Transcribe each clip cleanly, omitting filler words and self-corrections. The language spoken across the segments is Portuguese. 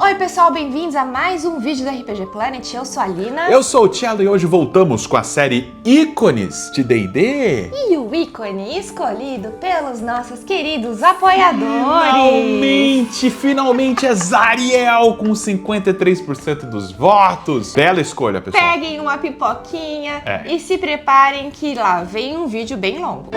Oi pessoal, bem-vindos a mais um vídeo do RPG Planet. Eu sou a Lina. Eu sou o Thiago e hoje voltamos com a série Ícones de D&D. E o ícone escolhido pelos nossos queridos apoiadores. Finalmente é Zariel com 53% dos votos. Bela escolha, pessoal. Peguem uma pipoquinha e se preparem que lá vem um vídeo bem longo.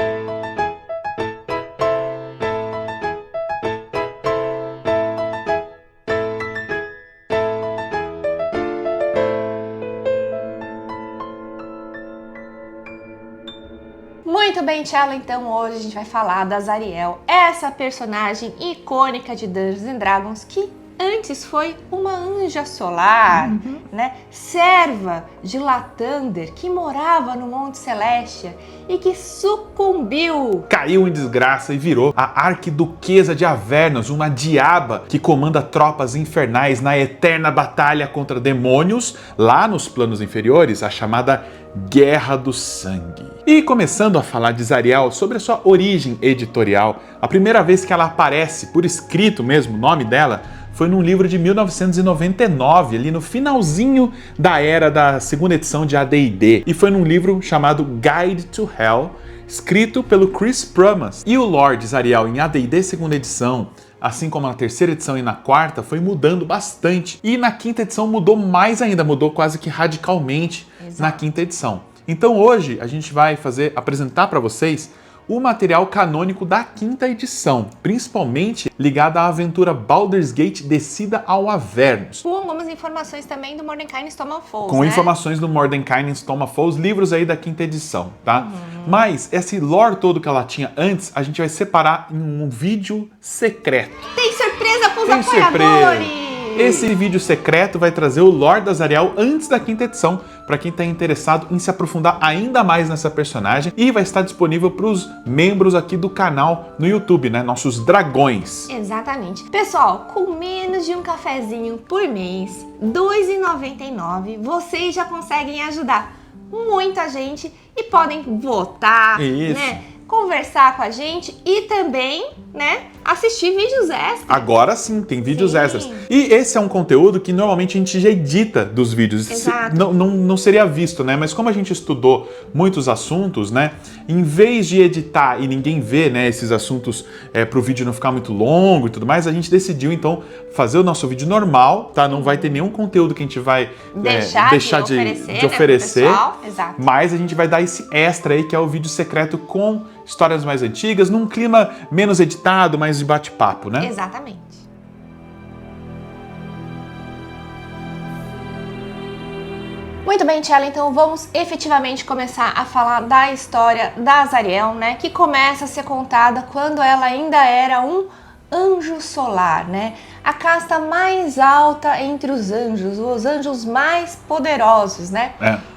Muito bem, Tchela, então hoje a gente vai falar da Zariel, essa personagem icônica de Dungeons & Dragons que antes foi uma anja solar, né? Serva de Lathander, que morava no Monte Celestia e que sucumbiu. Caiu em desgraça e virou a Arquiduquesa de Avernus, uma diaba que comanda tropas infernais na eterna batalha contra demônios lá nos planos inferiores, a chamada Guerra do Sangue. E começando a falar de Zariel, sobre a sua origem editorial, a primeira vez que ela aparece por escrito mesmo, o nome dela, foi num livro de 1999, ali no finalzinho da era da segunda edição de AD&D. E foi num livro chamado Guide to Hell, escrito pelo Chris Pramas. E o Lord Zariel em AD&D segunda edição, assim como na terceira edição e na quarta, foi mudando bastante. E na quinta edição mudou mais ainda, mudou quase que radicalmente. Exato. Na quinta edição. Então hoje a gente vai apresentar para vocês o material canônico da quinta edição, principalmente ligado à aventura Baldur's Gate Descida ao Avernus. Com algumas informações também do Mordecai e Stomafos, Com informações do Mordecai e Stomafos, livros aí da quinta edição, tá? Mas esse lore todo que ela tinha antes, a gente vai separar em um vídeo secreto. Tem surpresa para os apoiadores! Esse vídeo secreto vai trazer o lore da Zariel antes da quinta edição, para quem está interessado em se aprofundar ainda mais nessa personagem, e vai estar disponível para os membros aqui do canal no YouTube, né? Nossos dragões. Exatamente. Pessoal, com menos de um cafezinho por mês, R$ 2,99, vocês já conseguem ajudar muita gente e podem votar, né? Conversar com a gente e também, né, assistir vídeos extras. Agora sim, tem vídeos extras. E esse é um conteúdo que normalmente a gente já edita dos vídeos. Exato. Não seria visto, né? Mas como a gente estudou muitos assuntos, né? Em vez de editar e ninguém ver, né, esses assuntos para o vídeo não ficar muito longo e tudo mais, a gente decidiu então fazer o nosso vídeo normal, tá? Não vai ter nenhum conteúdo que a gente vai deixar de oferecer, né, exato. Mas a gente vai dar esse extra aí que é o vídeo secreto com histórias mais antigas, num clima menos editado, mais de bate-papo, né? Exatamente. Muito bem, Tchela, então vamos efetivamente começar a falar da história da Zariel, né? Que começa a ser contada quando ela ainda era um anjo solar, né? A casta mais alta entre os anjos mais poderosos, né?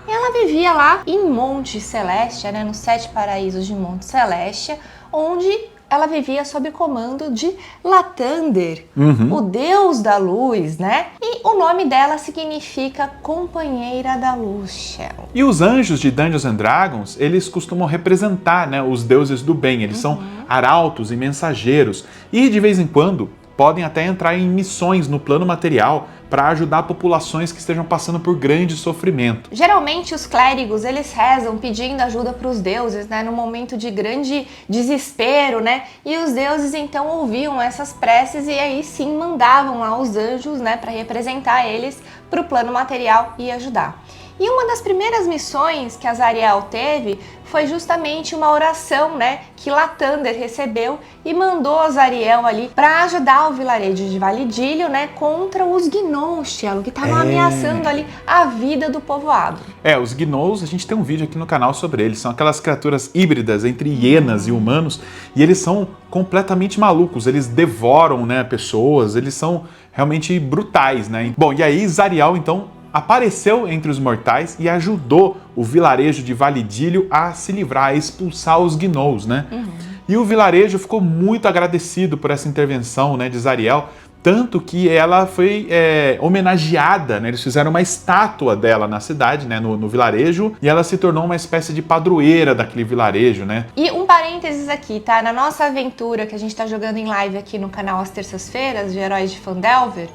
E ela vivia lá em Monte Celestia, né? Nos 7 paraísos de Monte Celestia, onde ela vivia sob comando de Lathander, o deus da luz, né? E o nome dela significa companheira da luz, Shell. E os anjos de Dungeons & Dragons, eles costumam representar, né, os deuses do bem. Eles são arautos e mensageiros. E de vez em quando podem até entrar em missões no plano material para ajudar populações que estejam passando por grande sofrimento. Geralmente os clérigos, eles rezam pedindo ajuda para os deuses, né, no momento de grande desespero, né? E os deuses então ouviam essas preces e aí sim mandavam lá os anjos, né, para representar eles para o plano material e ajudar. E uma das primeiras missões que a Zariel teve foi justamente uma oração, né, que Lathander recebeu e mandou a Zariel ali para ajudar o vilarejo de Validílio, né, contra os Gnolls, que estavam ameaçando ali a vida do povoado. Os Gnolls, a gente tem um vídeo aqui no canal sobre eles. São aquelas criaturas híbridas entre hienas e humanos e eles são completamente malucos. Eles devoram, né, pessoas, eles são realmente brutais, né? Bom, e aí Zariel, então, apareceu entre os mortais e ajudou o vilarejo de Validílio a se livrar, a expulsar os Gnolls, né? E o vilarejo ficou muito agradecido por essa intervenção, né, de Zariel, tanto que ela foi homenageada, né? Eles fizeram uma estátua dela na cidade, né? No vilarejo, e ela se tornou uma espécie de padroeira daquele vilarejo, né? E um parênteses aqui, tá? Na nossa aventura que a gente tá jogando em live aqui no canal às terças-feiras, de Heróis de Phandelver,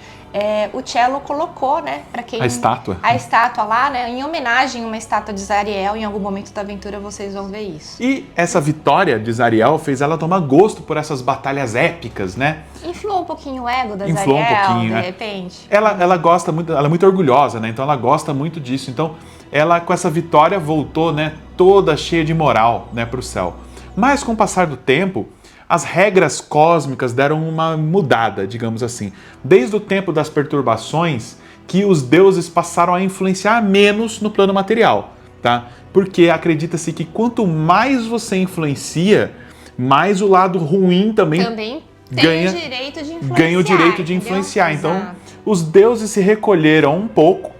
o Cello colocou, né, para quem... A estátua. A estátua lá, né, em homenagem a uma estátua de Zariel. Em algum momento da aventura vocês vão ver isso. E essa vitória de Zariel fez ela tomar gosto por essas batalhas épicas, né? Inflou um pouquinho o ego da Inflou Zariel, um pouquinho, de né? repente. Ela gosta muito, ela é muito orgulhosa, né? Então ela gosta muito disso. Então ela, com essa vitória, voltou, né, toda cheia de moral, né, para o céu. Mas com o passar do tempo, as regras cósmicas deram uma mudada, digamos assim. Desde o tempo das perturbações, que os deuses passaram a influenciar menos no plano material, tá? Porque acredita-se que quanto mais você influencia, mais o lado ruim também tem o direito de influenciar. Ganha o direito de influenciar. Entendeu? Então, os deuses se recolheram um pouco,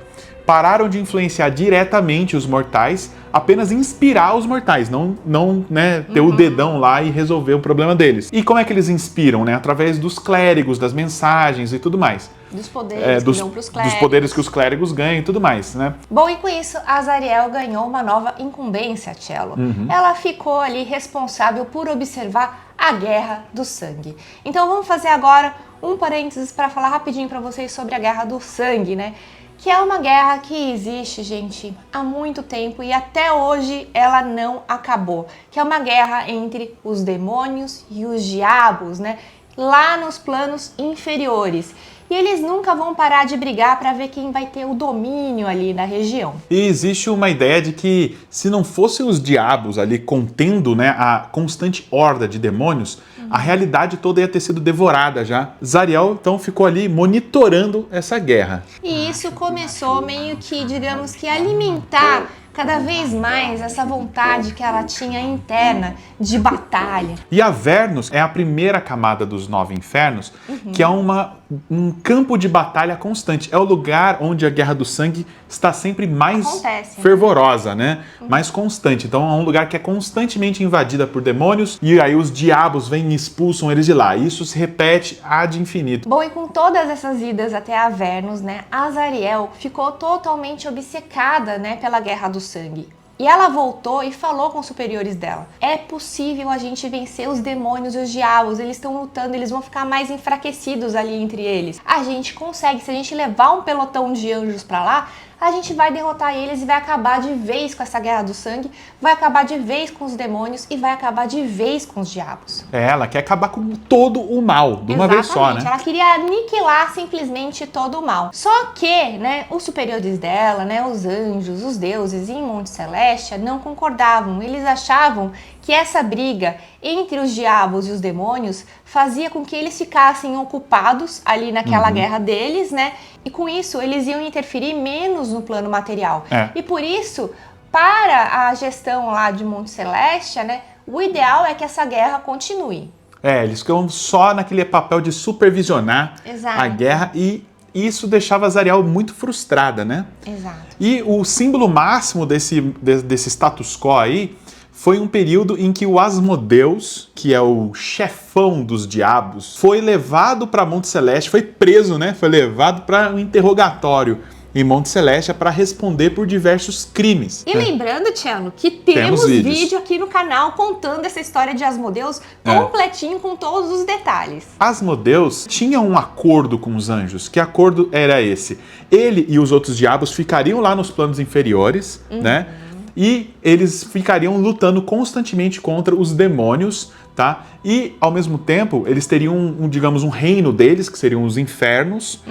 pararam de influenciar diretamente os mortais, apenas inspirar os mortais, não né, ter o dedão lá e resolver o problema deles. E como é que eles inspiram? Né? Através dos clérigos, das mensagens e tudo mais. Dos poderes que dão pros clérigos. Dos poderes que os clérigos ganham e tudo mais, né? Bom, e com isso, a Zariel ganhou uma nova incumbência, Cello. Ela ficou ali responsável por observar a Guerra do Sangue. Então vamos fazer agora um parênteses para falar rapidinho para vocês sobre a Guerra do Sangue, né? Que é uma guerra que existe, gente, há muito tempo e até hoje ela não acabou. Que é uma guerra entre os demônios e os diabos, né? Lá nos planos inferiores. E eles nunca vão parar de brigar para ver quem vai ter o domínio ali na região. E existe uma ideia de que se não fossem os diabos ali contendo, né, a constante horda de demônios, a realidade toda ia ter sido devorada já. Zariel então ficou ali monitorando essa guerra. E isso começou meio que, digamos que, alimentar cada vez mais essa vontade que ela tinha interna de batalha. E Avernus é a primeira camada dos 9 infernos, que é um campo de batalha constante. É o lugar onde a Guerra do Sangue está sempre mais fervorosa, né? Mais constante. Então é um lugar que é constantemente invadida por demônios e aí os diabos vêm e expulsam eles de lá. E isso se repete ad infinito. Bom, e com todas essas idas até Avernus, né, a Zariel ficou totalmente obcecada, né, pela Guerra do Sangue. E ela voltou e falou com os superiores dela: é possível a gente vencer os demônios e os diabos, eles estão lutando, eles vão ficar mais enfraquecidos ali entre eles. A gente consegue, se a gente levar um pelotão de anjos pra lá, a gente vai derrotar eles e vai acabar de vez com essa Guerra do Sangue, vai acabar de vez com os demônios e vai acabar de vez com os diabos. Ela quer acabar com todo o mal, de uma vez só, né? Ela queria aniquilar simplesmente todo o mal. Só que, né, os superiores dela, né, os anjos, os deuses em Monte Celestia não concordavam. Eles achavam que essa briga entre os diabos e os demônios fazia com que eles ficassem ocupados ali naquela guerra deles, né? E com isso eles iam interferir menos no plano material. E por isso, para a gestão lá de Monte Celestia, né, o ideal é que essa guerra continue. Eles ficam só naquele papel de supervisionar a guerra e isso deixava Zariel muito frustrada, né? Exato. E o símbolo máximo desse status quo aí foi um período em que o Asmodeus, que é o chefão dos diabos, foi levado para Monte Celeste, foi preso, né? Foi levado para um interrogatório em Monte Celeste para responder por diversos crimes. E lembrando, Cello, que temos vídeo aqui no canal contando essa história de Asmodeus completinho com todos os detalhes. Asmodeus tinha um acordo com os anjos. Que acordo era esse? Ele e os outros diabos ficariam lá nos planos inferiores, né? E eles ficariam lutando constantemente contra os demônios, tá? E, ao mesmo tempo, eles teriam, digamos, um reino deles, que seriam os infernos,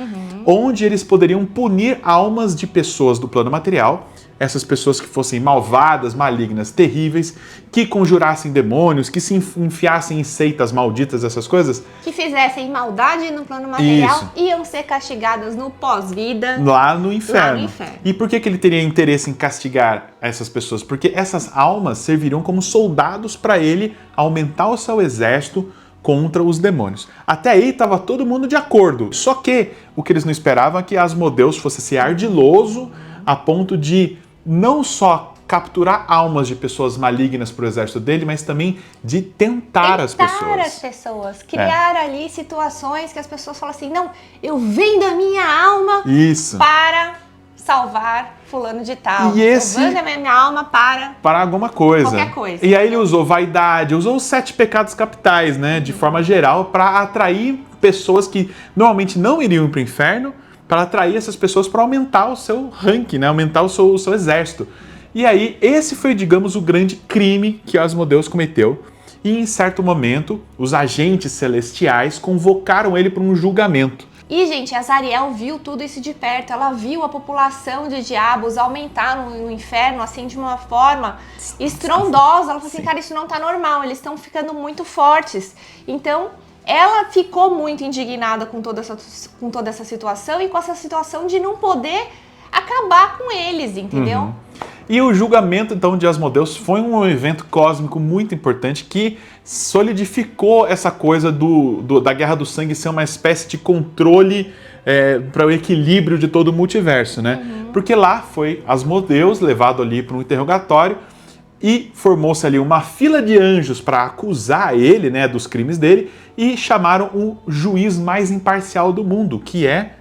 onde eles poderiam punir almas de pessoas do plano material, essas pessoas que fossem malvadas, malignas, terríveis, que conjurassem demônios, que se enfiassem em seitas malditas, essas coisas. Que fizessem maldade no plano material, iam ser castigadas no pós-vida. Lá no inferno. E por que ele teria interesse em castigar essas pessoas? Porque essas almas serviriam como soldados para ele aumentar o seu exército contra os demônios. Até aí estava todo mundo de acordo. Só que o que eles não esperavam é que Asmodeus fosse ser ardiloso a ponto de não só capturar almas de pessoas malignas para o exército dele, mas também de tentar as pessoas. Criar ali situações que as pessoas falam assim, não, eu vendo a minha alma para salvar fulano de tal. Eu vendo a minha alma para alguma coisa. Qualquer coisa. E aí ele usou vaidade, usou os 7 pecados capitais, né, de forma geral, para atrair pessoas que normalmente não iriam para o inferno, para atrair essas pessoas para aumentar o seu ranking, né? Aumentar o seu exército. E aí, esse foi, digamos, o grande crime que Asmodeus cometeu. E em certo momento, os agentes celestiais convocaram ele para um julgamento. E, gente, a Azariel viu tudo isso de perto, ela viu a população de diabos aumentar no inferno, assim, de uma forma estrondosa. Ela falou assim, cara, isso não tá normal, eles estão ficando muito fortes. Então, ela ficou muito indignada com toda essa situação e com essa situação de não poder acabar com eles, entendeu? Uhum. E o julgamento, então, de Asmodeus foi um evento cósmico muito importante que solidificou essa coisa da Guerra do Sangue ser uma espécie de controle para o equilíbrio de todo o multiverso, né? Uhum. Porque lá foi Asmodeus levado ali para um interrogatório e formou-se ali uma fila de anjos para acusar ele, né, dos crimes dele, e chamaram o juiz mais imparcial do mundo, que é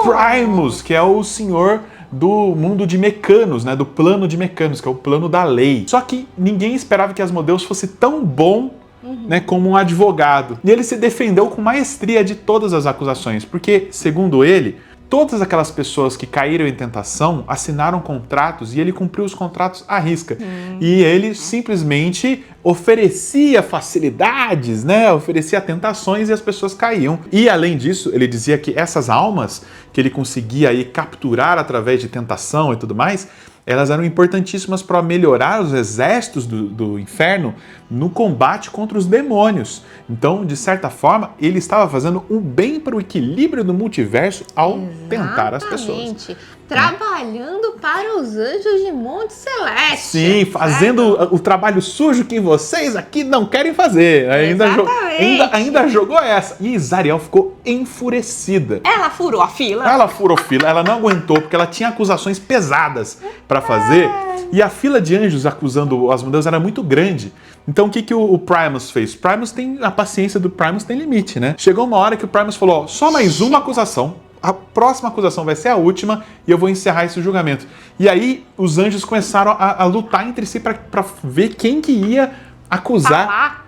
Primus, que é o senhor do mundo de Mecanos, né, do plano de Mecanos, que é o plano da lei. Só que ninguém esperava que Asmodeus fosse tão bom, né, como um advogado. E ele se defendeu com maestria de todas as acusações, porque, segundo ele, todas aquelas pessoas que caíram em tentação assinaram contratos e ele cumpriu os contratos à risca. E ele simplesmente oferecia facilidades, né? Oferecia tentações e as pessoas caíam. E além disso, ele dizia que essas almas que ele conseguia aí capturar através de tentação e tudo mais, elas eram importantíssimas para melhorar os exércitos do inferno no combate contra os demônios. Então, de certa forma, ele estava fazendo um bem para o equilíbrio do multiverso ao tentar as pessoas. Trabalhando para os anjos de Monte Celeste. Sim, fazendo o trabalho sujo que vocês aqui não querem fazer. Ainda jogou essa. E Azariel ficou enfurecida. Ela furou a fila. Ela não aguentou, porque ela tinha acusações pesadas para fazer. E a fila de anjos acusando Asmodeus era muito grande. Então o que o Primus fez? A paciência do Primus tem limite, né? Chegou uma hora que o Primus falou, ó, só mais uma acusação. A próxima acusação vai ser a última e eu vou encerrar esse julgamento. E aí os anjos começaram a lutar entre si para ver quem que ia acusar.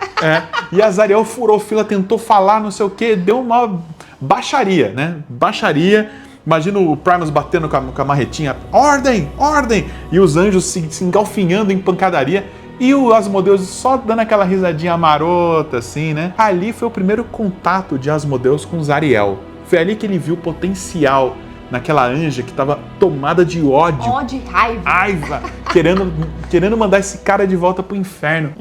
E Azariel furou fila, tentou falar, não sei o que, deu uma baixaria, né? Baixaria. Imagina o Primus batendo com a marretinha, ordem, ordem! E os anjos se engalfinhando em pancadaria. E o Asmodeus só dando aquela risadinha marota, assim, né? Ali foi o primeiro contato de Asmodeus com Azariel. Foi ali que ele viu o potencial naquela anja que estava tomada de ódio. Ódio e raiva. Querendo mandar esse cara de volta pro inferno.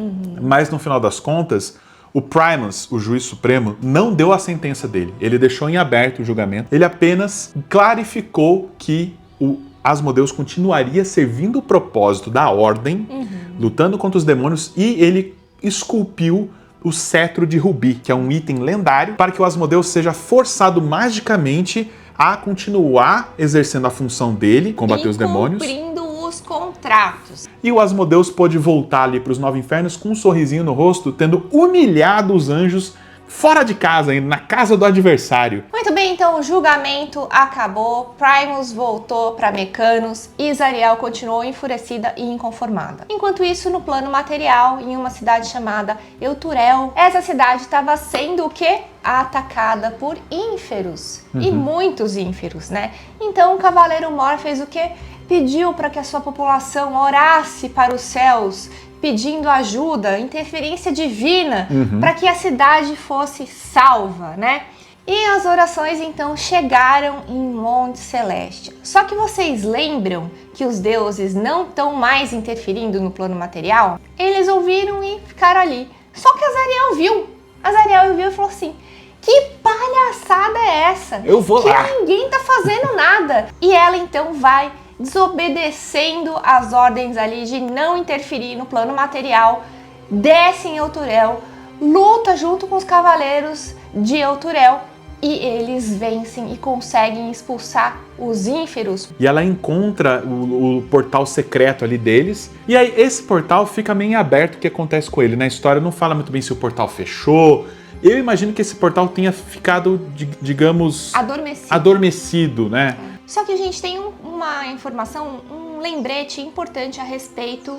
Mas no final das contas, o Primus, o juiz supremo, não deu a sentença dele. Ele deixou em aberto o julgamento. Ele apenas clarificou que o Asmodeus continuaria servindo o propósito da ordem, lutando contra os demônios, e ele esculpiu o cetro de rubi, que é um item lendário, para que o Asmodeus seja forçado magicamente a continuar exercendo a função dele, combater os demônios. Cumprindo os contratos. E o Asmodeus pôde voltar ali para os nove infernos com um sorrisinho no rosto, tendo humilhado os anjos fora de casa, ainda na casa do adversário. Muito bem, então o julgamento acabou, Primus voltou para Mecanos e Azariel continuou enfurecida e inconformada. Enquanto isso, no plano material, em uma cidade chamada Euturel, essa cidade estava sendo o quê? Atacada por ínferos, e muitos ínferos, né? Então o Cavaleiro Mor fez o quê? Pediu para que a sua população orasse para os céus, pedindo ajuda, interferência divina, para que a cidade fosse salva, né? E as orações então chegaram em Monte Celeste. Só que vocês lembram que os deuses não estão mais interferindo no plano material? Eles ouviram e ficaram ali. Só que Azariel viu e falou assim, que palhaçada é essa? Eu vou lá. Que ninguém tá fazendo nada. E ela então vai desobedecendo as ordens ali de não interferir no plano material, desce em Euturel, luta junto com os cavaleiros de Euturel e eles vencem e conseguem expulsar os ínferos. E ela encontra o portal secreto ali deles, e aí esse portal fica meio em aberto. O que acontece com ele? Na história não fala muito bem se o portal fechou. Eu imagino que esse portal tenha ficado, digamos, adormecido, né? Só que a gente tem uma informação, um lembrete importante a respeito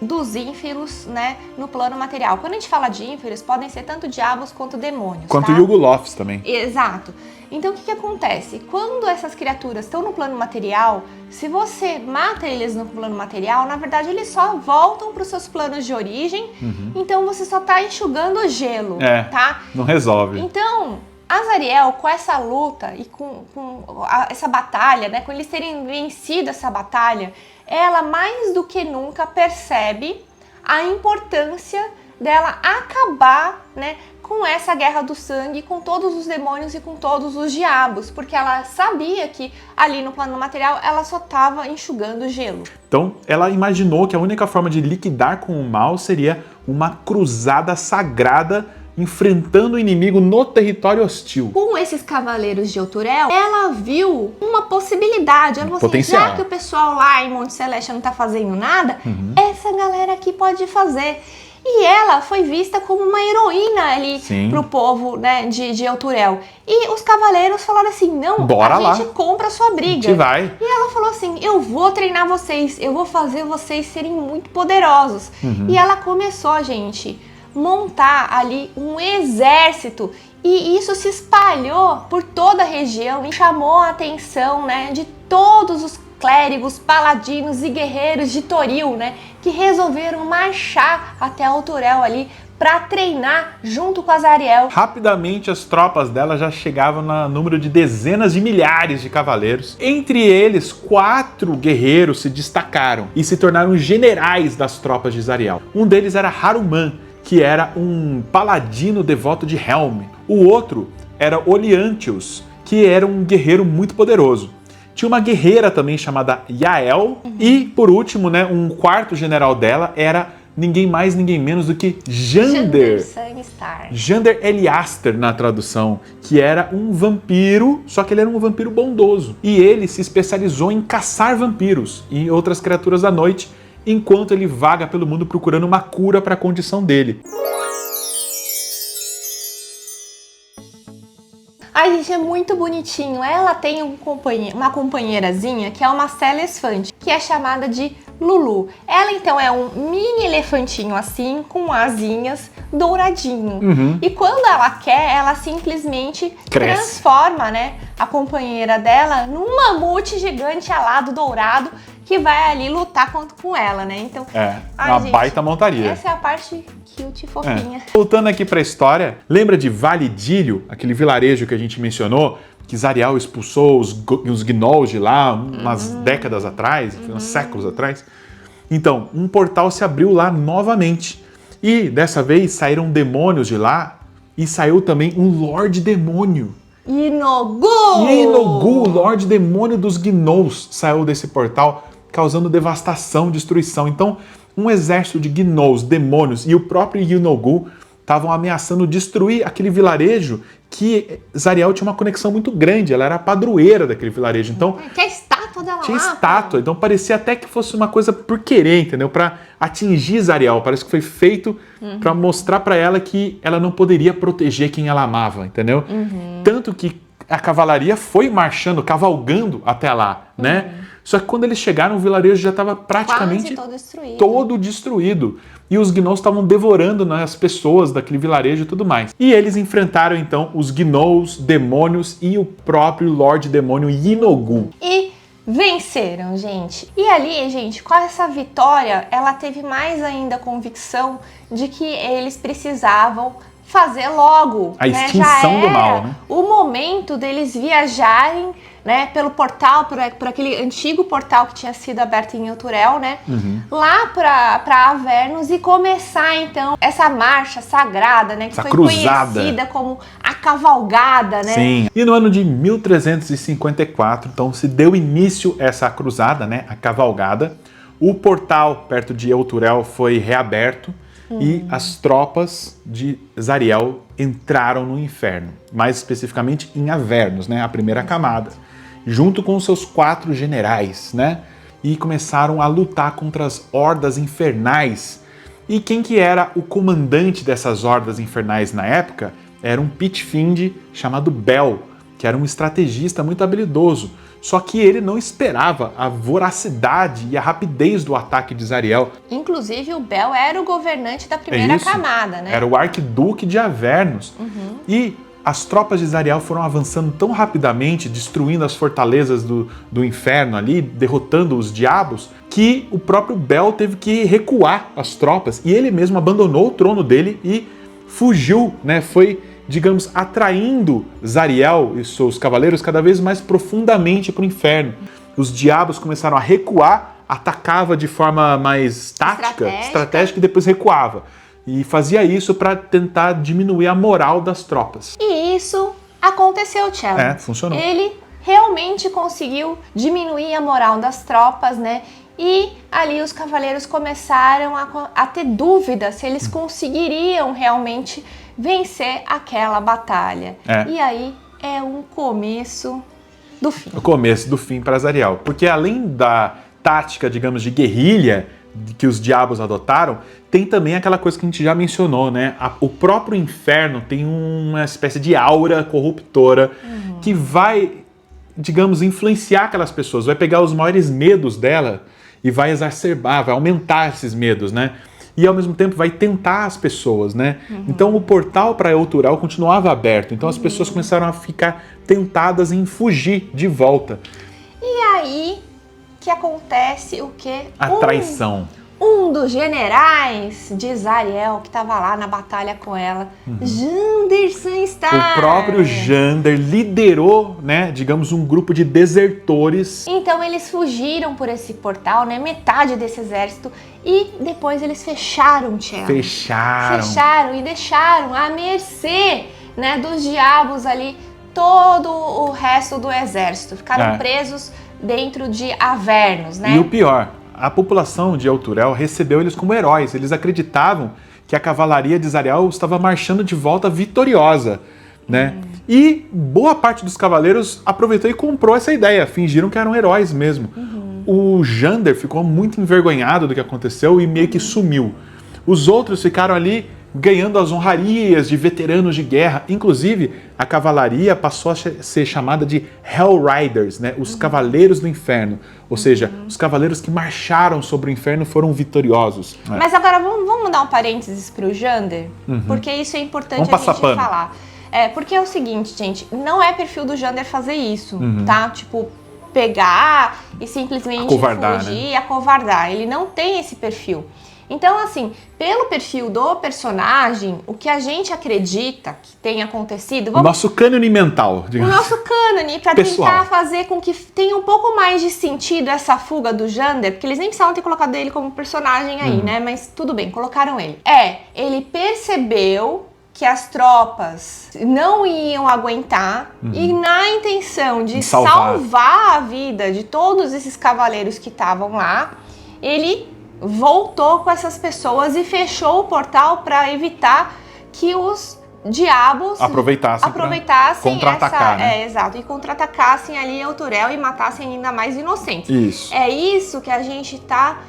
dos ínferos, né, no plano material. Quando a gente fala de ínferos, podem ser tanto diabos quanto demônios. Quanto tá? Yugoloths também. Exato. Então o que acontece? Quando essas criaturas estão no plano material, se você mata eles no plano material, na verdade eles só voltam para os seus planos de origem, então você só está enxugando o gelo, tá? Não resolve. Então, Azariel, com essa luta e com essa batalha, né, com eles terem vencido essa batalha, ela mais do que nunca percebe a importância dela acabar, né, com essa guerra do sangue, com todos os demônios e com todos os diabos, porque ela sabia que ali no plano material ela só estava enxugando gelo. Então, ela imaginou que a única forma de liquidar com o mal seria uma cruzada sagrada enfrentando o inimigo no território hostil. Com esses cavaleiros de Elturel, ela viu uma possibilidade. Ela falou assim, já que o pessoal lá em Monte Celeste não tá fazendo nada, essa galera aqui pode fazer. E ela foi vista como uma heroína ali pro povo, né, de Elturel. E os cavaleiros falaram assim, não, bora a gente lá. compra a sua briga. A gente vai. E ela falou assim, eu vou treinar vocês, eu vou fazer vocês serem muito poderosos. E ela começou, gente, montar ali um exército. E isso se espalhou por toda a região e chamou a atenção, né, de todos os clérigos, paladinos e guerreiros de Toril, né, que resolveram marchar até Elturel ali para treinar junto com Azariel. Rapidamente as tropas dela já chegavam no número de dezenas de milhares de cavaleiros. Entre eles, 4 guerreiros se destacaram e se tornaram generais das tropas de Azariel. Um deles era Haruman, que era um paladino devoto de Helm. O outro era Oliantius, que era um guerreiro muito poderoso. Tinha uma guerreira também chamada Yael. E, por último, né, um quarto general dela era ninguém mais, ninguém menos do que Jander. Jander Eliaster, na tradução, que era um vampiro, só que ele era um vampiro bondoso. E ele se especializou em caçar vampiros e outras criaturas da noite, enquanto ele vaga pelo mundo procurando uma cura para a condição dele. Ai, gente, é muito bonitinho. Ela tem uma companheirazinha que é uma Celesfante, que é chamada de Lulu. Ela, então, é um mini elefantinho assim, com asinhas, douradinho. E quando ela quer, ela simplesmente transforma, né, a companheira dela num mamute gigante alado, dourado, que vai ali lutar com ela, né? Então, uma baita montaria. Essa é a parte cute e fofinha. Voltando aqui para a história, lembra de Vale Dílio, aquele vilarejo que a gente mencionou, que Zariel expulsou os gnolls de lá umas décadas atrás, uns séculos atrás? Então, um portal se abriu lá novamente. E dessa vez saíram demônios de lá e saiu também um Lorde Demônio. Inogu! Inogu, o Lorde Demônio dos gnolls, saiu desse portal, causando devastação, destruição. Então, um exército de gnolls, demônios e o próprio Inogu estavam ameaçando destruir aquele vilarejo que Zariel tinha uma conexão muito grande, ela era a padroeira daquele vilarejo. Então, tinha estátua dela lá. Tinha estátua, então parecia até que fosse uma coisa por querer, entendeu? Para atingir Zariel, parece que foi feito para mostrar para ela que ela não poderia proteger quem ela amava, entendeu? Tanto que a cavalaria foi marchando, cavalgando até lá, né? Só que quando eles chegaram, o vilarejo já estava praticamente todo destruído. E os gnolls estavam devorando, né, as pessoas daquele vilarejo e tudo mais. E eles enfrentaram, então, os gnolls, demônios e o próprio Lorde Demônio Inogu. E venceram, gente. E ali, gente, com essa vitória, ela teve mais ainda convicção de que eles precisavam fazer logo. A extinção do mal, né? O momento deles viajarem, né, pelo portal, por aquele antigo portal que tinha sido aberto em Elturel, né, lá para Avernus e começar então essa marcha sagrada, né, que essa foi cruzada, conhecida como a cavalgada, né? Sim. E no ano de 1354, então se deu início essa cruzada, né, a cavalgada. O portal perto de Elturel foi reaberto. E as tropas de Zariel entraram no inferno, mais especificamente em Avernus, né, a primeira camada, junto com seus 4 generais, né, e começaram a lutar contra as hordas infernais. E quem que era o comandante dessas hordas infernais na época? Era um Pitfind chamado Bel, que era um estrategista muito habilidoso. Só que ele não esperava a voracidade e a rapidez do ataque de Zariel. Inclusive, o Bel era o governante da primeira camada, né? Era o arquiduque de Avernus. E as tropas de Zariel foram avançando tão rapidamente, destruindo as fortalezas do inferno ali, derrotando os diabos, que o próprio Bel teve que recuar as tropas. E ele mesmo abandonou o trono dele e fugiu, né? Foi, digamos, atraindo Zariel e seus cavaleiros cada vez mais profundamente para o inferno. Os diabos começaram a recuar, atacava de forma mais tática, estratégica e depois recuava. E fazia isso para tentar diminuir a moral das tropas. E isso aconteceu, Tchela. Funcionou. Ele realmente conseguiu diminuir a moral das tropas, né? E ali os cavaleiros começaram a ter dúvidas se eles conseguiriam realmente vencer aquela batalha. E aí é um começo do fim. O começo do fim para Zariel. Porque além da tática, digamos, de guerrilha que os diabos adotaram, tem também aquela coisa que a gente já mencionou, né? O próprio inferno tem uma espécie de aura corruptora que vai, digamos, influenciar aquelas pessoas, vai pegar os maiores medos dela e vai exacerbar, vai aumentar esses medos, né? E ao mesmo tempo vai tentar as pessoas, né? Então o portal para Elturel continuava aberto, então as pessoas começaram a ficar tentadas em fugir de volta. E aí que acontece o quê? A traição. Um dos generais de Zariel, que estava lá na batalha com ela, Jander Sunstar. O próprio Jander liderou, né, digamos, um grupo de desertores. Então eles fugiram por esse portal, né, metade desse exército, e depois eles fecharam, Tchela. Fecharam e deixaram à mercê, né, dos diabos ali todo o resto do exército. Ficaram presos dentro de Avernus, né? E o pior, a população de Elturel recebeu eles como heróis. Eles acreditavam que a cavalaria de Zariel estava marchando de volta vitoriosa, né? E boa parte dos cavaleiros aproveitou e comprou essa ideia, fingiram que eram heróis mesmo. O Jander ficou muito envergonhado do que aconteceu e meio que sumiu. Os outros ficaram ali ganhando as honrarias de veteranos de guerra. Inclusive, a cavalaria passou a ser chamada de Hell Riders, né? Os cavaleiros do inferno. Ou seja, os cavaleiros que marcharam sobre o inferno foram vitoriosos. Né? Mas agora vamos dar um parênteses para o Jander, porque isso é importante a gente falar. Porque é o seguinte, gente, não é perfil do Jander fazer isso, tá? Tipo, pegar e simplesmente fugir, acovardar. Ele não tem esse perfil. Então, assim, pelo perfil do personagem, o que a gente acredita que tenha acontecido... O nosso cânone mental, digamos. O nosso cânone, para tentar fazer com que tenha um pouco mais de sentido essa fuga do Jander, porque eles nem precisavam ter colocado ele como personagem aí, né? Mas tudo bem, colocaram ele. Ele percebeu que as tropas não iam aguentar e na intenção de salvar a vida de todos esses cavaleiros que estavam lá, ele voltou com essas pessoas e fechou o portal para evitar que os diabos aproveitassem contra-atacar, né? Exato, e contra-atacassem ali Elturel e matassem ainda mais inocentes. Isso. É isso que a gente tá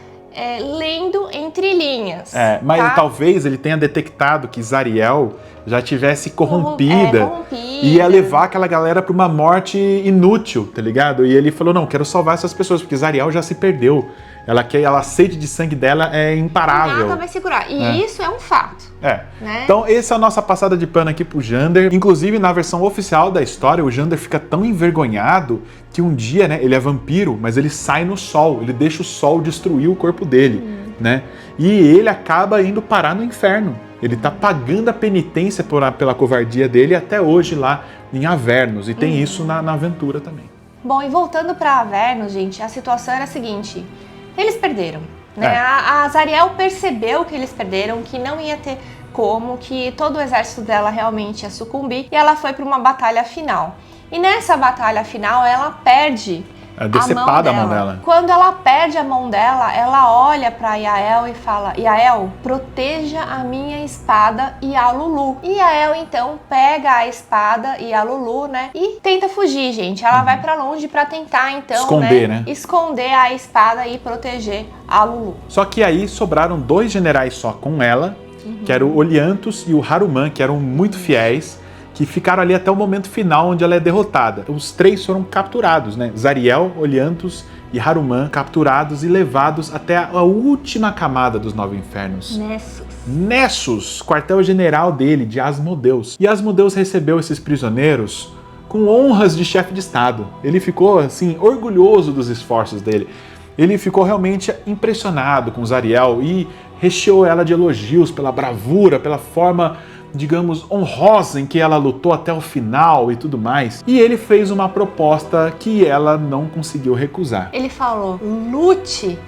lendo entre linhas. Mas talvez ele tenha detectado que Zariel já tivesse corrompida e ia levar aquela galera para uma morte inútil, tá ligado? E ele falou, não, quero salvar essas pessoas, porque Zariel já se perdeu. A sede de sangue dela é imparável. Nada vai segurar. E isso é um fato. Né? Então, essa é a nossa passada de pano aqui pro Jander. Inclusive, na versão oficial da história, o Jander fica tão envergonhado que um dia, né, ele é vampiro, mas ele sai no sol. Ele deixa o sol destruir o corpo dele, né? E ele acaba indo parar no inferno. Ele tá pagando a penitência pela covardia dele até hoje lá em Avernus. E tem isso na aventura também. Bom, e voltando para Avernus, gente, a situação era a seguinte... Eles perderam, né? A Zariel percebeu que eles perderam, que não ia ter como, que todo o exército dela realmente ia sucumbir, e ela foi para uma batalha final. E nessa batalha final, ela perde decepada a mão dela. Quando ela perde a mão dela, ela olha para Yael e fala, Yael, proteja a minha espada e a Lulu. E Yael, então, pega a espada e a Lulu, né? E tenta fugir, gente. Ela vai para longe para tentar, então, esconder a espada e proteger a Lulu. Só que aí sobraram 2 generais só com ela, que eram o Olianthus e o Haruman, que eram muito fiéis. que ficaram ali até o momento final onde ela é derrotada. Os 3 foram capturados, né? Zariel, Olhanthus e Haruman, capturados e levados até a última camada dos 9 infernos. Nessus, quartel-general dele, de Asmodeus. E Asmodeus recebeu esses prisioneiros com honras de chefe de estado. Ele ficou, assim, orgulhoso dos esforços dele. Ele ficou realmente impressionado com Zariel e recheou ela de elogios pela bravura, pela forma, digamos, honrosa em que ela lutou até o final e tudo mais. E ele fez uma proposta que ela não conseguiu recusar. Ele falou: lute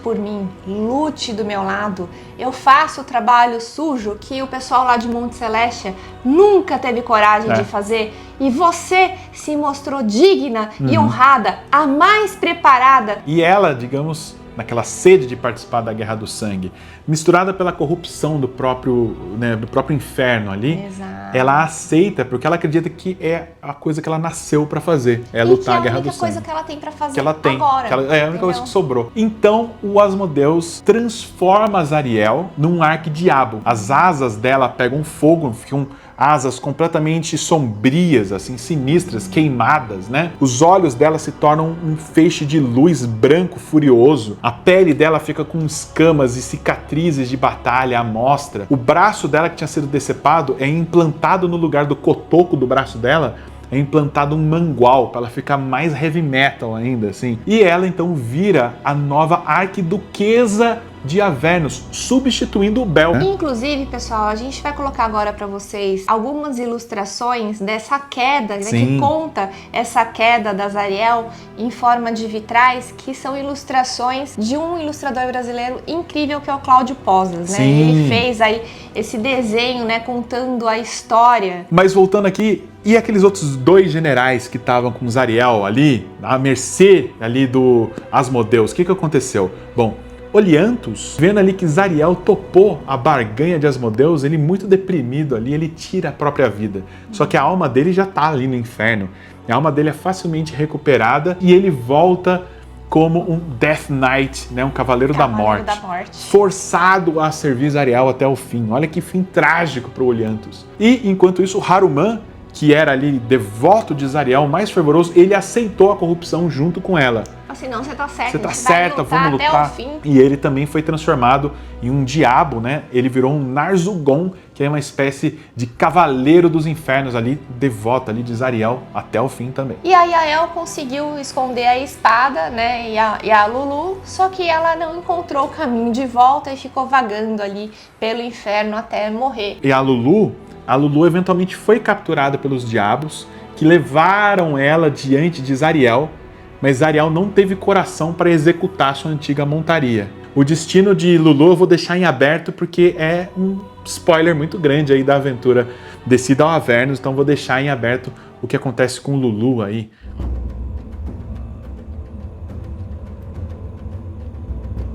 por mim, lute do meu lado. Eu faço o trabalho sujo que o pessoal lá de Monte Celestia nunca teve coragem de fazer. E você se mostrou digna e honrada, a mais preparada. E ela, digamos, naquela sede de participar da Guerra do Sangue, misturada pela corrupção do próprio inferno ali, ela aceita porque ela acredita que é a coisa que ela nasceu para fazer, é lutar a Guerra do Sangue. É a única coisa que ela tem para fazer que ela tem, agora. É a única coisa que sobrou. Então, o Asmodeus transforma Zariel num arquidiabo. As asas dela pegam fogo, ficam asas completamente sombrias, assim, sinistras, queimadas, né? Os olhos dela se tornam um feixe de luz branco furioso. A pele dela fica com escamas e cicatrizes de batalha à mostra. O braço dela que tinha sido decepado é implantado no lugar do cotoco do braço dela, é implantado um mangual para ela ficar mais heavy metal ainda, assim. E ela então vira a nova arquiduquesa de Avernus, substituindo o Bel. Inclusive, pessoal, a gente vai colocar agora para vocês algumas ilustrações dessa queda, né, que conta essa queda da Zariel em forma de vitrais, que são ilustrações de um ilustrador brasileiro incrível que é o Cláudio Pozas, né? Ele fez aí esse desenho, né, contando a história. Mas voltando aqui, e aqueles outros 2 generais que estavam com Zariel ali, à mercê ali do Asmodeus, o que aconteceu? Bom, Olhanthus, vendo ali que Zariel topou a barganha de Asmodeus, ele muito deprimido ali, ele tira a própria vida. Só que a alma dele já tá ali no inferno. A alma dele é facilmente recuperada e ele volta como um Death Knight, né, um cavaleiro da morte, forçado a servir Zariel até o fim. Olha que fim trágico para o Olhanthus. E enquanto isso, Haruman, que era ali devoto de Zariel, mais fervoroso, ele aceitou a corrupção junto com ela. Assim, não, você tá certa. Você tá certa, vamos lutar. Até o fim. E ele também foi transformado em um diabo, né? Ele virou um Narzugon, que é uma espécie de cavaleiro dos infernos ali, devoto ali de Zariel até o fim também. E a Yael conseguiu esconder a espada, né? E a Lulu, só que ela não encontrou o caminho de volta e ficou vagando ali pelo inferno até morrer. E a Lulu eventualmente foi capturada pelos diabos, que levaram ela diante de Zariel, mas Zariel não teve coração para executar sua antiga montaria. O destino de Lulu eu vou deixar em aberto porque é um spoiler muito grande aí da aventura Descida ao Avernus, então vou deixar em aberto o que acontece com Lulu aí.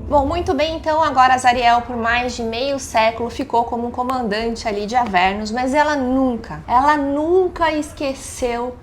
Bom, muito bem, então agora Zariel por mais de meio século ficou como um comandante ali de Avernus, mas ela nunca esqueceu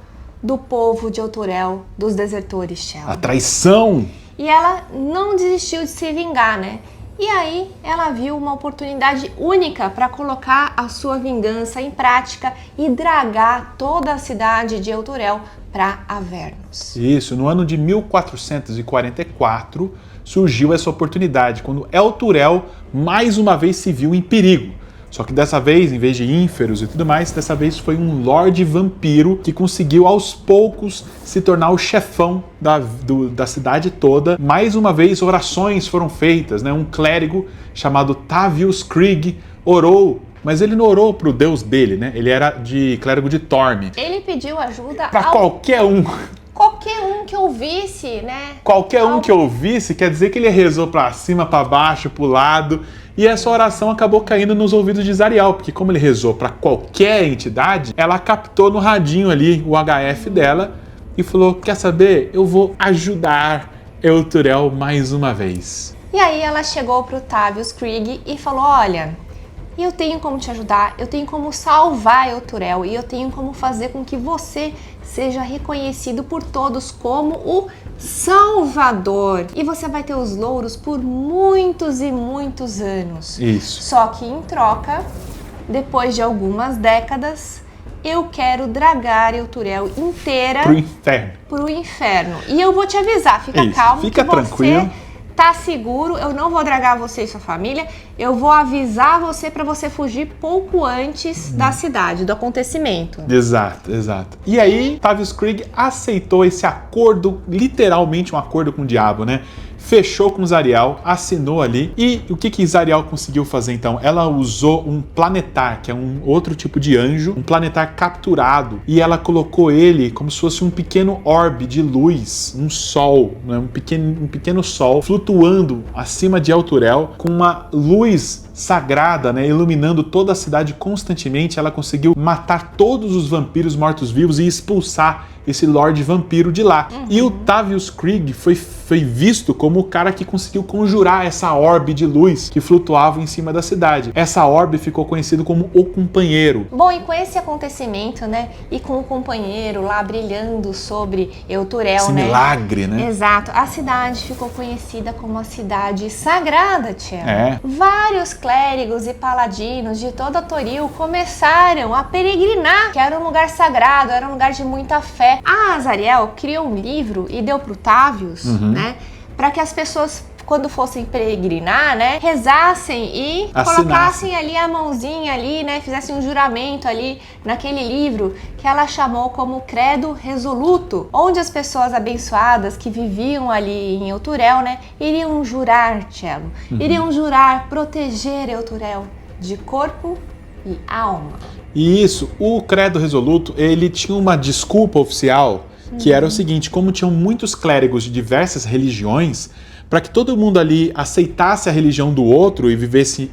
do povo de Elturel, dos desertores Shelob. A traição! E ela não desistiu de se vingar, né? E aí ela viu uma oportunidade única para colocar a sua vingança em prática e dragar toda a cidade de Elturel para Avernus. Isso, no ano de 1444 surgiu essa oportunidade, quando Elturel mais uma vez se viu em perigo. Só que dessa vez, em vez de ínferos e tudo mais, dessa vez foi um Lorde Vampiro que conseguiu aos poucos se tornar o chefão da cidade toda. Mais uma vez, orações foram feitas, né? Um clérigo chamado Tavius Krieg orou, mas ele não orou pro deus dele, né? Ele era clérigo de Torme. Ele pediu ajuda para qualquer um. Qualquer um que ouvisse, né? Qualquer um que ouvisse, quer dizer que ele rezou para cima, para baixo, pro lado. E essa oração acabou caindo nos ouvidos de Zariel, porque como ele rezou para qualquer entidade, ela captou no radinho ali o HF dela e falou, quer saber? Eu vou ajudar Elturel mais uma vez. E aí ela chegou pro Tavius Krieg e falou, olha, eu tenho como te ajudar, eu tenho como salvar Elturel e eu tenho como fazer com que você seja reconhecido por todos como o Salvador. E você vai ter os louros por muitos e muitos anos. Isso. Só que em troca, depois de algumas décadas, eu quero dragar Elturel inteira pro inferno. E eu vou te avisar, fica calmo, fica que tranquilo. Você tá seguro, eu não vou dragar você e sua família, eu vou avisar você para você fugir pouco antes da cidade, do acontecimento. Exato. E aí, Tavius Krieg aceitou esse acordo, literalmente um acordo com o diabo, né? Fechou com Zariel, assinou ali. E o que Zariel conseguiu fazer então? Ela usou um planetar, que é um outro tipo de anjo, um planetar capturado, e ela colocou ele como se fosse um pequeno orbe de luz, um sol, né? um pequeno sol flutuando acima de Elturel com uma luz sagrada, né, iluminando toda a cidade constantemente. Ela conseguiu matar todos os vampiros mortos-vivos e expulsar esse Lorde Vampiro de lá. E o Tavius Krieg foi visto como o cara que conseguiu conjurar essa orbe de luz que flutuava em cima da cidade. Essa orbe ficou conhecido como o Companheiro. Bom, e com esse acontecimento, né, e com o Companheiro lá brilhando sobre Elturel, esse milagre, né? Exato. A cidade ficou conhecida como a cidade sagrada, Tiago. Vários clérigos e paladinos de toda Toril começaram a peregrinar, que era um lugar sagrado, era um lugar de muita fé. A Azariel criou um livro e deu pro Tavius, né, para que as pessoas, quando fossem peregrinar, né, rezassem e colocassem ali a mãozinha ali, né, fizessem um juramento ali naquele livro que ela chamou como Credo Resoluto, onde as pessoas abençoadas que viviam ali em Elturel, né, iriam jurar, Tiago, iriam jurar proteger Elturel de corpo e alma. E isso, o Credo Resoluto, ele tinha uma desculpa oficial que era o seguinte: como tinham muitos clérigos de diversas religiões, para que todo mundo ali aceitasse a religião do outro e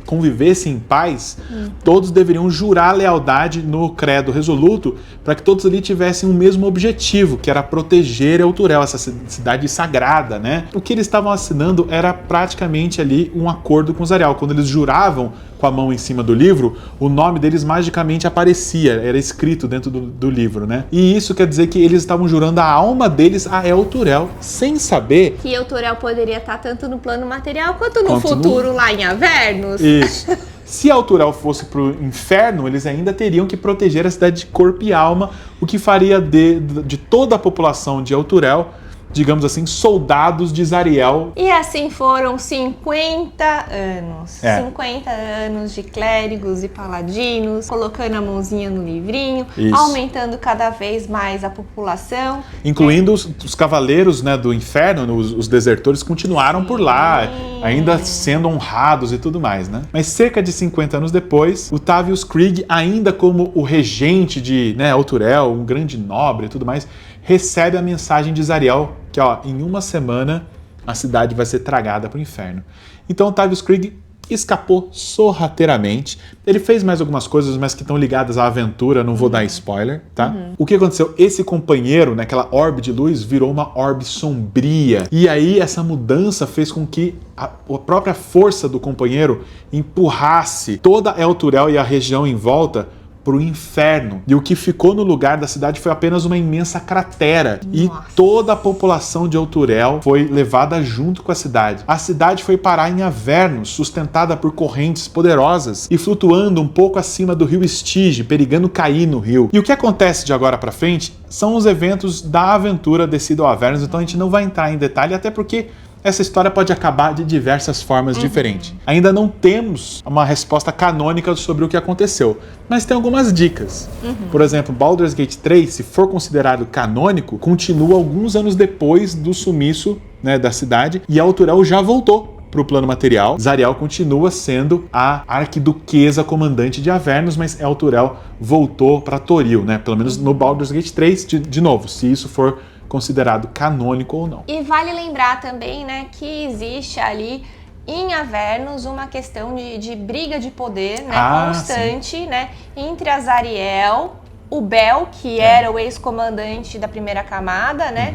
convivesse em paz, todos deveriam jurar lealdade no Credo Resoluto, para que todos ali tivessem o mesmo objetivo, que era proteger Elturel, essa cidade sagrada, né? O que eles estavam assinando era praticamente ali um acordo com Zariel. Quando eles juravam com a mão em cima do livro, o nome deles magicamente aparecia, era escrito dentro do livro, né? E isso quer dizer que eles estavam jurando a alma deles a Elturel, sem saber que Elturel poderia estar tanto no plano material quanto no futuro lá em Avernus. Isso. Se Elturel fosse pro inferno, eles ainda teriam que proteger a cidade de corpo e alma, o que faria de toda a população de Elturel, digamos assim, soldados de Zariel. E assim foram 50 anos. 50 anos de clérigos e paladinos, colocando a mãozinha no livrinho, aumentando cada vez mais a população. Incluindo os cavaleiros, né, do inferno, os desertores continuaram por lá, ainda sendo honrados e tudo mais, né? Mas cerca de 50 anos depois, o Tavius Krieg, ainda como o regente de, né, Elturel, um grande nobre e tudo mais, recebe a mensagem de Zariel que, ó, em uma semana a cidade vai ser tragada para o inferno. Então Tavius Krieg escapou sorrateiramente. Ele fez mais algumas coisas, mas que estão ligadas à aventura, não vou dar spoiler, tá? O que aconteceu? Esse companheiro, né, aquela orbe de luz, virou uma orbe sombria. E aí essa mudança fez com que a própria força do companheiro empurrasse toda Elturel e a região em volta para o inferno. E o que ficou no lugar da cidade foi apenas uma imensa cratera. Nossa. E toda a população de Elturel foi levada junto com a cidade. A cidade foi parar em Avernus, sustentada por correntes poderosas e flutuando um pouco acima do rio Estige, perigando cair no rio. E o que acontece de agora para frente são os eventos da aventura descida ao Avernus, então a gente não vai entrar em detalhe, até porque essa história pode acabar de diversas formas diferentes. Ainda não temos uma resposta canônica sobre o que aconteceu, mas tem algumas dicas. Por exemplo, Baldur's Gate 3, se for considerado canônico, continua alguns anos depois do sumiço, né, da cidade, e Elturel já voltou para o plano material. Zariel continua sendo a arquiduquesa comandante de Avernus, mas Elturel voltou para Toril, né? Pelo menos no Baldur's Gate 3, de novo, se isso for considerado canônico ou não. E vale lembrar também, né, que existe ali em Avernus uma questão de briga de poder, né, constante, né, entre Azariel, o Bel, que era o ex-comandante da primeira camada, né,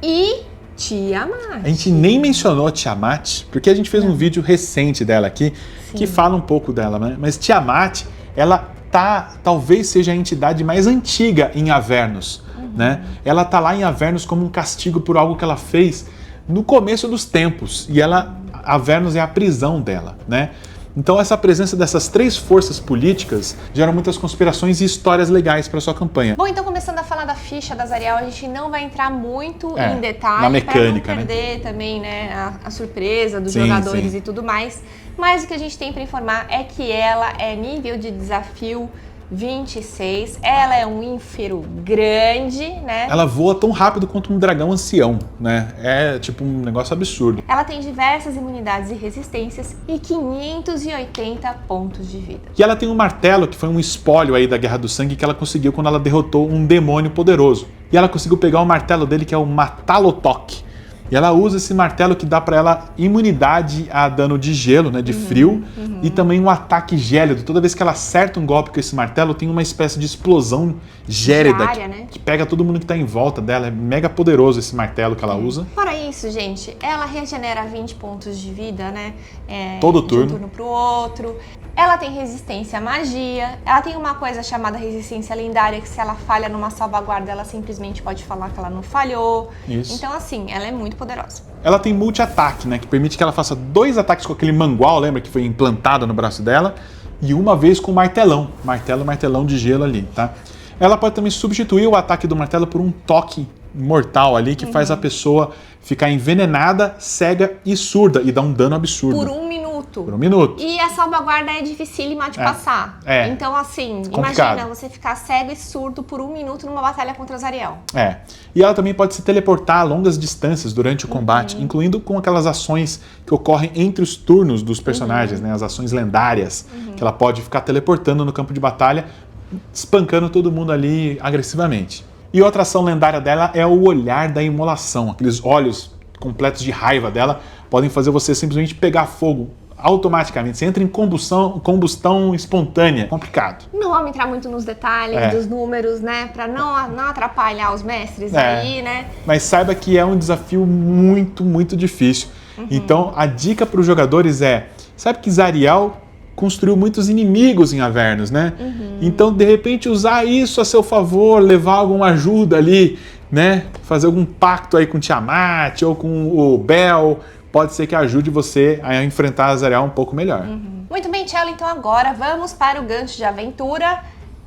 e Tiamat. A gente nem mencionou Tiamat, porque a gente fez um vídeo recente dela aqui, que fala um pouco dela, né, mas Tiamat, ela talvez seja a entidade mais antiga em Avernus. Né? Ela tá lá em Avernus como um castigo por algo que ela fez no começo dos tempos, e Avernus é a prisão dela, né? Então essa presença dessas 3 forças políticas gera muitas conspirações e histórias legais para sua campanha. Bom, então começando a falar da ficha da Zariel, a gente não vai entrar muito em detalhe, na mecânica, para não perder também, né, a surpresa dos jogadores e tudo mais. Mas o que a gente tem para informar é que ela é nível de desafio 26, ela é um ínfero grande, né? Ela voa tão rápido quanto um dragão ancião, né? É tipo um negócio absurdo. Ela tem diversas imunidades e resistências e 580 pontos de vida. E ela tem um martelo, que foi um espólio aí da Guerra do Sangue que ela conseguiu quando ela derrotou um demônio poderoso. E ela conseguiu pegar o martelo dele, que é o Matalotok. E ela usa esse martelo que dá pra ela imunidade a dano de gelo, né, de frio, e também um ataque gélido. Toda vez que ela acerta um golpe com esse martelo, tem uma espécie de explosão gélida que pega todo mundo que tá em volta dela. É mega poderoso esse martelo que ela usa. Fora isso, gente, ela regenera 20 pontos de vida, né? Todo turno. De um turno pro outro. Ela tem resistência à magia. Ela tem uma coisa chamada resistência lendária, que se ela falha numa salvaguarda, ela simplesmente pode falar que ela não falhou. Isso. Então, assim, ela é muito poderosa. Ela tem multi-ataque, né? Que permite que ela faça 2 ataques com aquele mangual, lembra? Que foi implantado no braço dela. E uma vez com o martelão. Martelão de gelo ali, tá? Ela pode também substituir o ataque do martelo por um toque mortal ali, que faz a pessoa ficar envenenada, cega e surda. E dá um dano absurdo. Por 1 minuto. Por 1 minuto. E a salvaguarda é dificílima de passar. Então, assim, complicado. imagina você ficar cego e surdo por 1 minuto numa batalha contra Zariel. E ela também pode se teleportar a longas distâncias durante o combate, incluindo com aquelas ações que ocorrem entre os turnos dos personagens, né? As ações lendárias, que ela pode ficar teleportando no campo de batalha, espancando todo mundo ali agressivamente. E outra ação lendária dela é o olhar da imolação. Aqueles olhos completos de raiva dela podem fazer você simplesmente pegar fogo automaticamente. Você entra em combustão espontânea. Complicado. Não vamos entrar muito nos detalhes dos números, né? Pra não atrapalhar os mestres aí, né? Mas saiba que é um desafio muito, muito difícil. Então, a dica para os jogadores é... Sabe que Zariel construiu muitos inimigos em Avernus, né? Então, de repente, usar isso a seu favor, levar alguma ajuda ali, né? Fazer algum pacto aí com Tiamat ou com o Bel, pode ser que ajude você a enfrentar a Zariel um pouco melhor. Muito bem, Tchelo, então agora vamos para o gancho de aventura.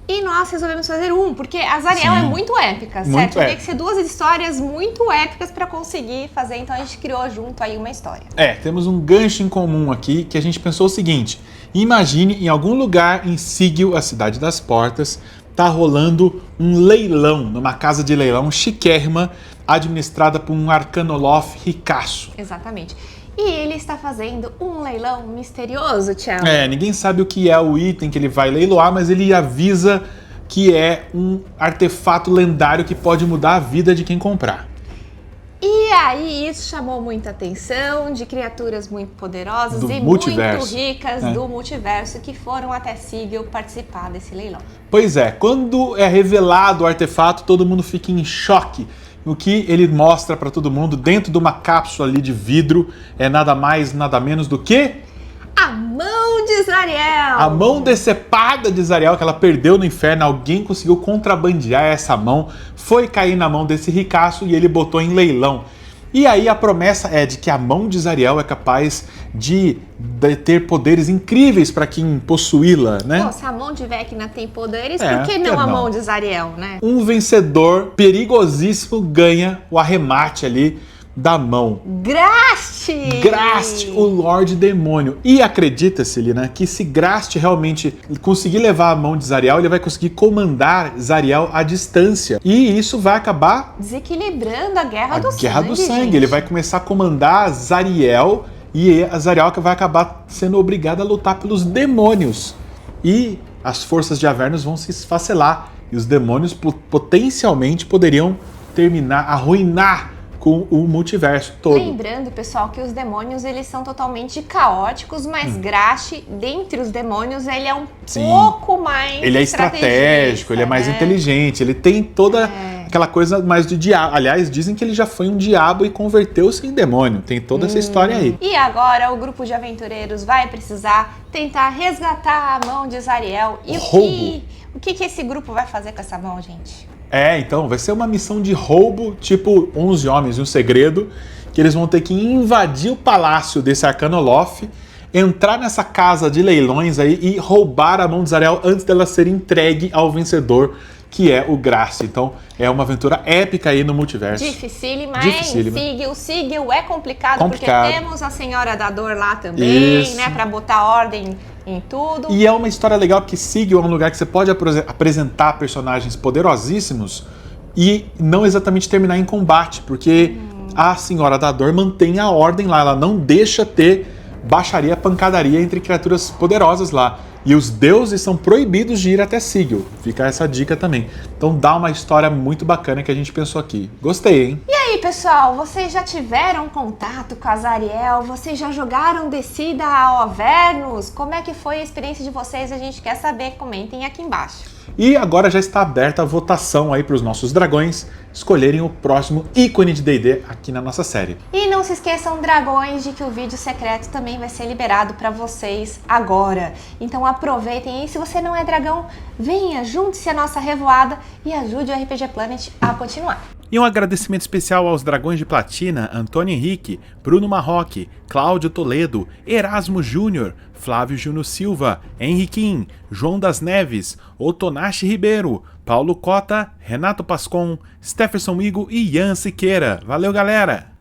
E nós resolvemos fazer porque a Zariel é muito épica, certo? Teria que ser 2 histórias muito épicas para conseguir fazer, então a gente criou junto aí uma história. Temos um gancho em comum aqui, que a gente pensou o seguinte: imagine em algum lugar em Sigil, a Cidade das Portas, tá rolando um leilão, numa casa de leilão chiquérrima, administrada por um arcanolof ricaço. Exatamente. E ele está fazendo um leilão misterioso, Tchelo. Ninguém sabe o que é o item que ele vai leiloar, mas ele avisa que é um artefato lendário que pode mudar a vida de quem comprar. E aí isso chamou muita atenção de criaturas muito poderosas e multiverso, muito ricas do multiverso que foram até Sigil participar desse leilão. Pois é, quando é revelado o artefato, todo mundo fica em choque. O que ele mostra para todo mundo dentro de uma cápsula ali de vidro é nada mais, nada menos do que... A mão de Zariel! A mão decepada de Zariel, que ela perdeu no inferno. Alguém conseguiu contrabandear essa mão, foi cair na mão desse ricaço e ele botou em leilão. E aí a promessa é de que a mão de Zariel é capaz de ter poderes incríveis para quem possuí-la, né? Pô, se a mão de Vecna tem poderes, por que não a mão de Zariel, né? Um vencedor perigosíssimo ganha o arremate ali da mão. Grast, o Lorde Demônio. E acredita-se, né, que se Grast realmente conseguir levar a mão de Zariel, ele vai conseguir comandar Zariel à distância. E isso vai acabar desequilibrando a Guerra do Sangue. Guerra do Sangue. Ele vai começar a comandar Zariel e a Zariel que vai acabar sendo obrigada a lutar pelos demônios. E as forças de Avernus vão se esfacelar. E os demônios potencialmente poderiam arruinar com o multiverso todo. Lembrando, pessoal, que os demônios eles são totalmente caóticos, mas Grast, dentre os demônios, ele é um pouco mais ele é estratégico, ele é mais inteligente, ele tem toda aquela coisa mais do diabo. Aliás, dizem que ele já foi um diabo e converteu-se em demônio. Tem toda essa história aí. E agora o grupo de aventureiros vai precisar tentar resgatar a mão de Zariel. E o que esse grupo vai fazer com essa mão, gente? Então, vai ser uma missão de roubo, tipo 11 Homens e um Segredo, que eles vão ter que invadir o palácio desse Arcanolof, entrar nessa casa de leilões aí e roubar a mão de Zariel antes dela ser entregue ao vencedor, que é o Gracie. Então é uma aventura épica aí no multiverso. Dificílima, hein? Sigil é complicado, porque temos a Senhora da Dor lá também, Isso. né? Pra botar ordem em tudo. E é uma história legal porque Sigil é um lugar que você pode apresentar personagens poderosíssimos e não exatamente terminar em combate, porque a Senhora da Dor mantém a ordem lá, ela não deixa ter baixaria, pancadaria entre criaturas poderosas lá. E os deuses são proibidos de ir até Sigil. Fica essa dica também. Então dá uma história muito bacana que a gente pensou aqui. Gostei, hein? E aí, pessoal, vocês já tiveram contato com a Zariel? Vocês já jogaram Descida a Avernus? Como é que foi a experiência de vocês? A gente quer saber, comentem aqui embaixo. E agora já está aberta a votação aí para os nossos dragões escolherem o próximo ícone de D&D aqui na nossa série. E não se esqueçam, dragões, de que o vídeo secreto também vai ser liberado para vocês agora. Então aproveitem, e se você não é dragão, venha, junte-se à nossa revoada e ajude o RPG Planet a continuar. E um agradecimento especial aos Dragões de Platina, Antônio Henrique, Bruno Marroque, Cláudio Toledo, Erasmo Júnior, Flávio Júnior Silva, Henriquim, João das Neves, Otonashi Ribeiro, Paulo Cota, Renato Pascon, Stefferson Migo e Ian Siqueira. Valeu, galera!